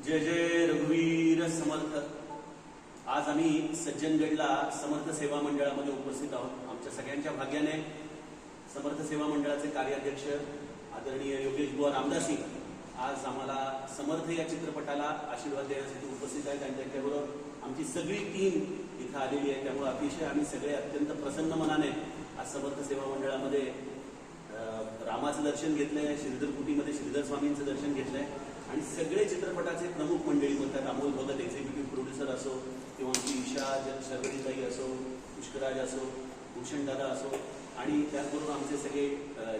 जय जय रघुवीर समर्थ। आज आम्ही सज्जनगडला समर्थ सेवा मंडळामध्ये उपस्थित आहोत। आमच्या सगळ्यांच्या भाग्याने समर्थ सेवा मंडळाचे कार्याध्यक्ष आदरणीय योगेश बुवा रामदासी आज आम्हाला समर्थ या चित्रपटाला आशीर्वाद देण्यासाठी उपस्थित आहेत आणि त्याच्याबरोबर आमची सगळी टीम इथं आलेली आहे। त्यामुळे अतिशय आम्ही सगळे अत्यंत प्रसन्न मनाने आज समर्थ सेवा मंडळामध्ये रामाचं दर्शन घेतलंय, श्रीधर कुटीमध्ये श्रीधर स्वामींचं दर्शन घेतलंय आणि सगळे चित्रपटाचे प्रमुख मंडळी म्हणतात, अमोल भगत एक्झिक्युटिव्ह प्रोड्युसर असो किंवा आमची ईशा शर्वरीताई असो, पुष्कराज असो, भूषण दादा असो आणि त्याचबरोबर आमचे सगळे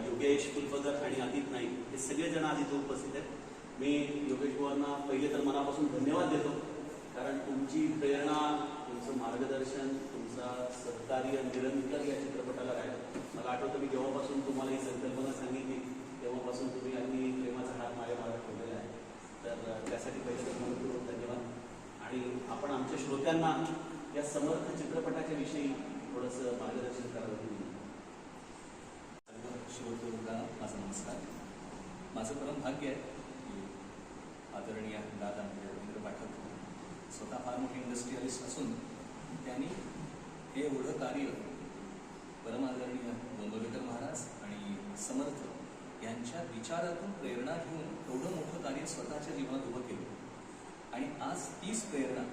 योगेश फुलफगर आणि अदित नाईक हे सगळेजण आज इथे उपस्थित आहेत। मी योगेश बुवांना पहिले तर मनापासून धन्यवाद देतो, कारण तुमची प्रेरणा, तुमचं मार्गदर्शन, तुमचा सहकार्य निरंतर या चित्रपटाला राहिलं। मला आठवतं मी जेव्हापासून तुम्हाला ही संकल्पना सांगितली तेव्हापासून तुम्ही अगदी प्रेमाचा हात माझ्या मागे ठेवलेला आहे, तर त्यासाठी पहिले तर मनपूर्वक धन्यवाद। आणि आपण आमच्या श्रोत्यांना या समर्थ चित्रपटाच्या विषयी थोडंसं मार्गदर्शन करावं। श्रोत्यांना माझा नमस्कार। माझं परम भाग्य आहे की आदरणीय दादा म्हणजे रवींद्र पाठक स्वतः फार मोठे इंडस्ट्रियलिस्ट असून त्यांनी हे एवढं कार्य परमादरणीय गोंदवलेकर महाराज आणि समर्थ यांच्या विचारातून प्रेरणा घेऊन एवढं मोठं कार्य स्वतःच्या जीवनात उभं केलं आणि आज तीच प्रेरणा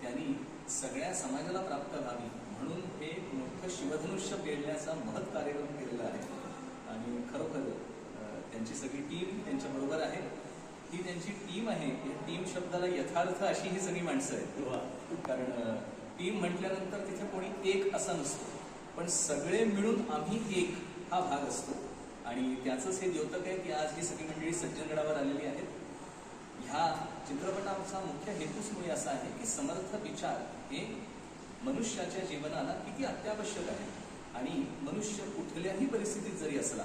त्यांनी सगळ्या समाजाला प्राप्त व्हावी म्हणून हे मोठं शिवधनुष्य पेलण्याचा महत् कार्यक्रम केलेला आहे। आणि खरोखर त्यांची सगळी टीम त्यांच्याबरोबर आहे। ही त्यांची टीम आहे, या टीम शब्दाला यथार्थ अशी ही सगळी माणसं आहेत, कारण टीम म्हटल्यानंतर तिथे कोणी एक असा नसतो, पण सगळे मिळून आम्ही एक हा भाग असतो आणि त्याचंच हे द्योतक आहे की आज ही सगळी मंडळी सज्जनगडावर आलेली आहेत। ह्या चित्रपटाचा मुख्य हेतूच मुळे असा आहे की समर्थ विचार हे मनुष्याच्या जीवनाला किती अत्यावश्यक आहे आणि मनुष्य कुठल्याही परिस्थितीत जरी असला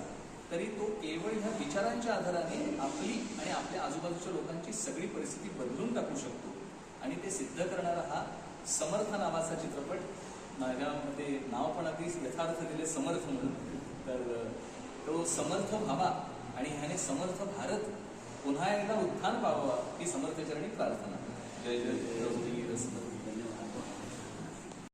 तरी तो केवळ ह्या विचारांच्या आधाराने आपली आणि आपल्या आजूबाजूच्या लोकांची सगळी परिस्थिती बदलून टाकू शकतो आणि ते सिद्ध करणारा हा समर्थ नावाचा चित्रपट। माझ्यामध्ये नाव पण अगदी यथार्थ दिले समर्थ म्हणून, तर तो समर्थ व्हावा आणि ह्याने समर्थ भारत पुन्हा एकदा उत्थान पावावा ही समर्थचरणी प्रार्थना। जय जय रघुवीर समर्थ।